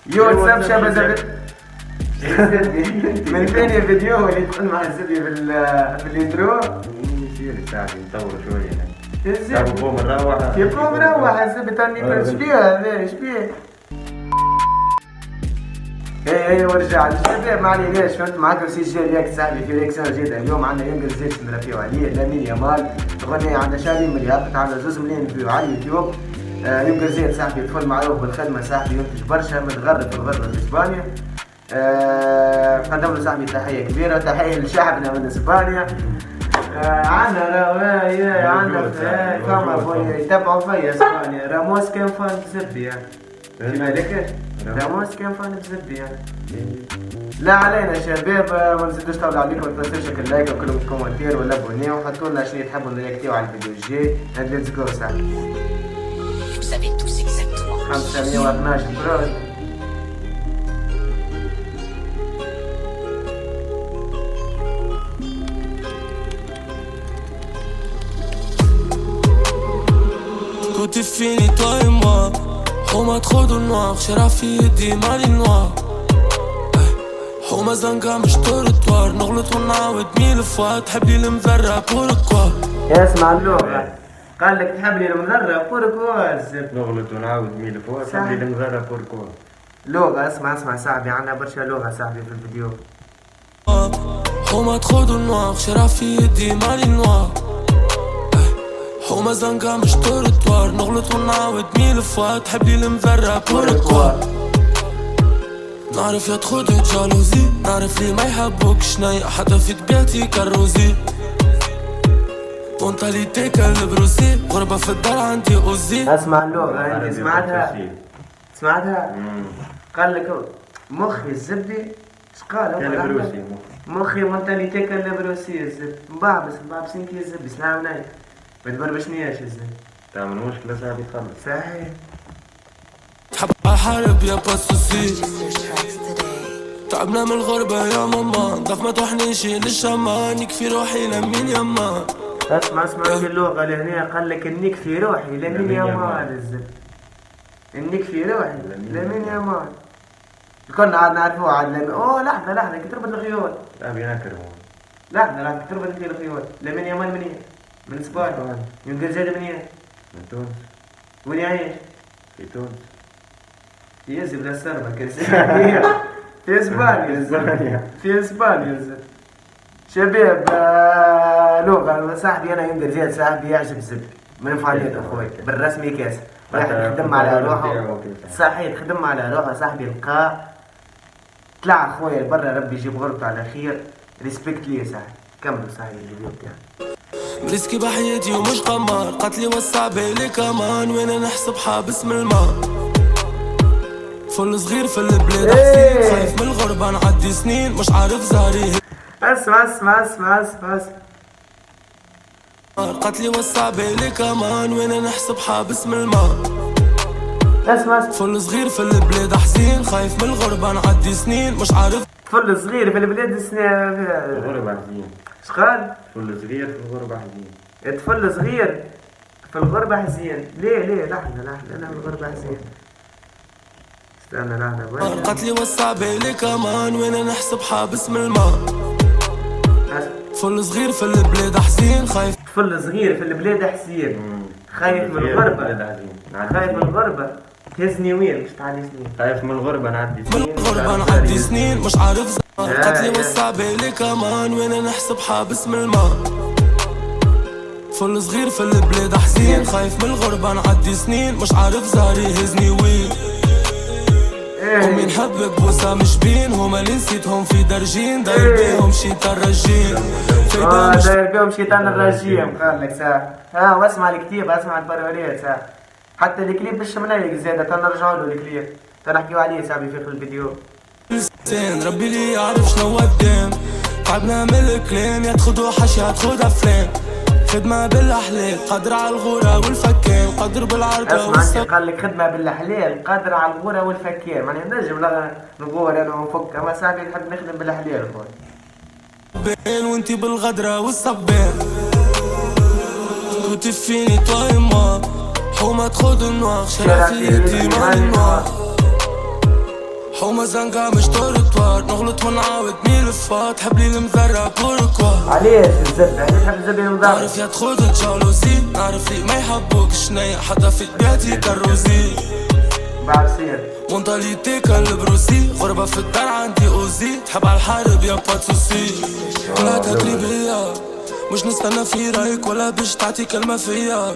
يو واتساب شابه زبد من ثاني فيديو اللي يدخل مع الزبي في الانترو يصير ساعتي نطور شوية الزبي بقوم نروح يقوم روح الزبي تاني شبيه هذا شبيه ايه ورجع الشباب ما عليناش فهمت معاك سجل رياكت صاحبي في رياكسيون جديدة اليوم عندنا ينقل زيت نربيو عليه لامين يامال اغنية عندنا شاري مليار عندنا 2 مليون فيو على اليوتيوب ينقل زيت صاحبي طفل معروف بالخدمة صاحبي ينتج برشا متغرب في الغربة في اسبانيا قدم له صاحبي تحية كبيرة تحية لشعبنا من اسبانيا عندنا رواية عندنا فما بويا يتبعوا فيا اسبانيا راموس كان فان بزبي يعني في بالك راموس كان فان بزبي يعني لا علينا شباب ما نزيدوش طول عليكم ما تنسوش اللايك وكلهم كومنتير ولا بوني وحطوا لنا شنو تحبوا نرياكتيو على الفيديو الجاي اند ليتس جو صاحبي 512 برود Côté fini, toi et moi. On m'a trop de noir, j'ai la fille dit mal noir. On m'a zanga مش تورتوار نغلط ونعاود 1000 fois تحب لي المذرة بوركوا. اسمع اللغة قال لك تحب لي المذرة بوركوا الزبط نغلط ونعاود 1000 fois تحب لي المذرة بوركوا. لغة اسمع صاحبي عندنا برشا لغة صاحبي في الفيديو. On m'a trop de noir, j'ai la fille dit mal noir. هما زنقة مش تورتوار نغلط ونعاود 1000 fois تحب لي المذرة بوركوا. نعرف يا تخوضي جالوزي نعرف لي ما يحبوكش نايق حتى في طبيعتي كالروزي مونتاليتي كالبروسي غربة في الدار عندي أوزي. اسمع اللغة انت سمعتها قال لك مخي الزبدي شقال كالبروسي مخي مونتاليتي كالبروسي الزبد مبعبس انكي الزبد سلام عليك ما تبربشنياش الزبد تعمل مشكلة صاحبي تخلص صحيح تحب أحارب يا باسوسي تعبنا من الغربة يا ماما ضعف ما توحنيش للشمان يكفي روحي لمين يما. اسمع في اللغة لهنا قال لك انك في روحي لمين يا مال الزبد انك في روحي لمين يا مال كنا عاد نعرفوه عاد لمين اوه لحظة كي تربط الخيول صاحبي نكرهون لحظة كي تربط الخيول لمين يا مال منين من اسبانيا ينقل زيادة منين من تونس وين يعيش في تونس يزبد السربة في اسبانيا الزبد شباب لغة صاحبي انا ينقل زياد صاحبي يعجب الزبد من فعاليات اخوي بالرسمي كاس راح يخدم على روحه صحيح تخدم على روحه صاحبي لقاه طلع اخويا برا ربي يجيب غربته على خير ريسبكت ليه صاحبي كملوا صاحبي الفيديو بتاعك. ريسكي بحياتي ومش قمار قتلي والصعبة لي كمان وين نحسب حابس من الماء فل صغير في البلاد حسين خايف من الغربة نعدي سنين مش عارف زهري اسمع قتلي والصعبة لي كمان وين نحسب حابس من الماء اسمع فل صغير في البلاد حسين خايف من الغربة نعدي سنين مش عارف فل صغير في البلاد الغربة حزين شقال فل صغير في الغربة حزين طفل صغير في الغربة حزين ليه لحظة أنا في الغربة حزين استنى لحظة قتلي والصعبة لي كمان وين نحسب حابس من الماء فل صغير في البلاد حزين خايف طفل صغير في البلاد حزين خايف من الغربة تهزني وين مش تعدي سنين خايف من الغربة نعدي سنين من الغربة نعدي سنين مش عارف قتلي والصعبة لي كمان وين نحسب حابس من الماء فل صغير في البلاد حزين خايف من الغربة نعدي سنين مش عارف زهري يهزني وين. أمي نحبك بوسة مش بين هما اللي نسيتهم في درجين داير بيهم شيطان رجيم داير بيهم شيطان الرجيم قال لك ساعة واسمع الكتيب اسمع البروريات ساعة حتى الكليب مش منيق زيادة تنرجعوا له الكليب تنحكيو عليه صاحبي في الفيديو ربي لي يعرف شنو قدام تعبنا من الكلام يا تاخدو حشي يا تاخد افلام خدمة بالحلال قادرة على الغورة والفكان قادر بالعرضة والسلام قال لك خدمة بالحلال قادرة على الغورة والفكان ماني نجم نغور انا ونفك اما صاحبي نحب نخدم بالحلال خويا بين وانتي بالغدرة والصبان كنت فيني toi et moi حومة تاخد النوار شرع في يدي مال النوار حومة زنقة مش تورتوار، نغلط ونعاود ميل فات، حبلي المذرة بوركوا. علاش الزبدة؟ علاش تحب الزبدة المضرة؟ نعرف يا تخوض جالوزي، نعرف لي ما يحبوك شنيا، حتى في طبيعتي كالروزي. بعد سير مونتاليتي كالبروسي، غربة في الدار عندي اوزي، تحب على الحارب يا باتسوسي. كلها تقريبية مش نستنى في رايك ولا باش تعطي كلمة فيا.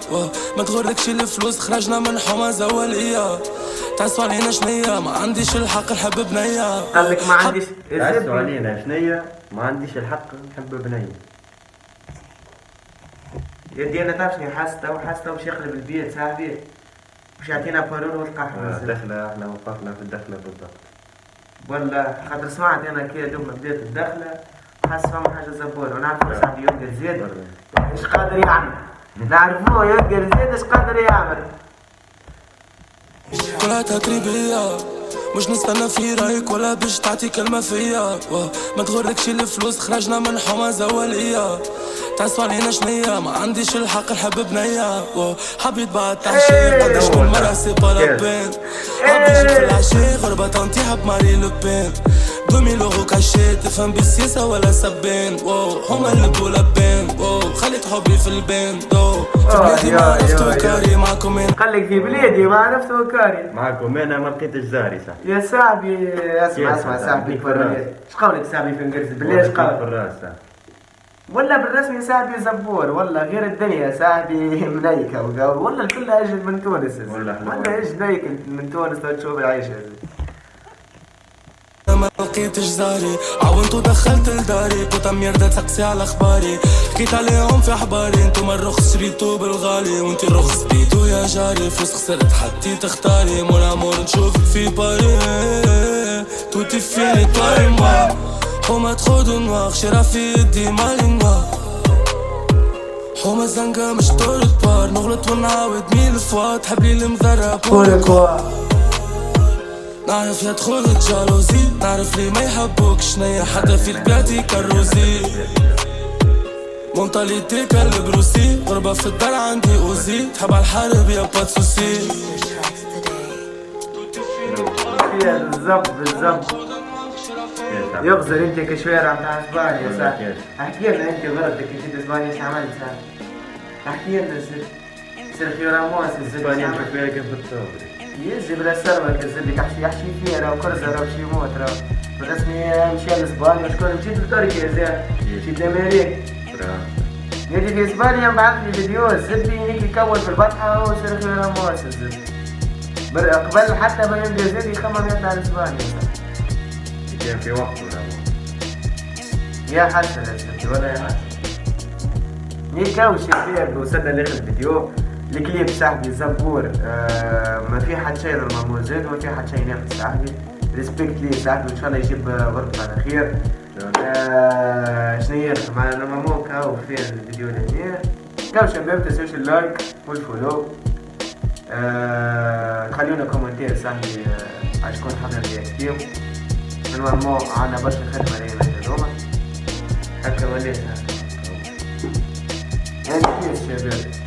ما تغركش الفلوس، خرجنا من حومة زوالية. تعسوا علينا شنية، ما عنديش الحق نحب بنية. قال لك ما عنديش تعسوا علينا شنية، ما عنديش الحق نحب بنية. يدي انا تعرف شنو حاسته باش يقلب البيت صاحبي، باش يعطينا بارون والقحوة. دخلة احنا وقفنا في الدخلة بالضبط. ولا خاطر سمعت انا كي دوب ما بديت الدخلة حاسس فما حاجة زبورة، ونعرف صاحبي ينقل زيد ايش قادر يعمل. نعرفوه ينقل زيد ايش قادر يعمل. كلها تقريبية مش نستنى في رايك ولا باش تعطي كلمة فيا. ما تغركش الفلوس، خرجنا من حومة زوالية. تعسوا علينا شنية، ما عنديش الحق نحب بنية. حبيت بعد تحشي قداش كل مرة سي با لابين. حبي يجيب في العشي غربة طنطي حب ماري لوبين. 2000 يورو كاشي، تفهم بالسياسة ولا سبين. هما اللي بولابين، خليت حبي في البين. في بلادي ما عرفتو كاري، معاكم هنا. قال لك في بلادي ما عرفته كاري. معاكم انا ما لقيتش زاري صح. يا صاحبي اسمع صاحبي فريد، اش قولك صاحبي في انجلز بالله اش قولك؟ في الراس ولا بالرسمي صاحبي زبور، ولا غير الدنيا صاحبي ملايكة ولا الكل اجل من تونس. ولا ايش دايك من تونس تشوف العيشة. ما لقيتش زاري، عاونت ودخلت لداري، كنت ميردة تقسي على اخباري، حكيت عليهم في احباري. انتم الرخص شريتو بالغالي، وانتي الرخص بيتو يا جاري. فلوس خسرت حتى تختاري، مون امور نشوفك في باري. توتي فيني طاي موا، حومة تخوض نواغ، شرا في يدي مالي نواغ. حومة زنقة مش تورتوار، نغلط ونعاود ميل فوات، حبلي المذرة بوركوا. نعرف يا تخوض جالوزي، نعرف لي ما يحبوك شنيا، حتى في طبيعتي كالروزي. مونتاليتي كالبروسي، غربة في الدار عندي اوزي، تحب على الحارب يا باتسوسي. بالضبط يغزر انت كشويرة متاع اسبانيا صح. احكي لنا انت غلطك كي جيت اسبانيا ايش عملت صح. احكي لنا سيرخيو راموس اسبانيا نشوف فيها كيف بتصور. يجي بلا سربة كذلك يحشي فيها راهو كرزة راهو باش يموت راهو. بالرسمي مشى لاسبانيا شكون مشيت لتركيا زين مشيت لامريكا. يجي في اسبانيا بعث لي فيديو الزبي هيك يكون في البطحة وسيرخيو راموس الزبي. قبل حتى ما يبدا زيد يخمم يطلع لاسبانيا. كان في وقت ولا يا حسن الزبي ولا يا حسن. يكاوش فيها وصلنا لاخر الفيديو. الكليب صاحبي زبور، ما في حد شيء نورمالمون زاد وما في حد شيء ناقص صاحبي. ريسبكت ليه صاحبي وان شاء الله يجيب غرفة على خير. شنو ياخذ معنا نورمالمون كاو في الفيديو الأخير. كاو شباب متنساوش اللايك والفولو. خلونا كومنتير صاحبي عشكون حضر رياكتيو. نورمالمون عندنا برشا خدمة لينا هذوما. هكا وليت يعني كيف شباب.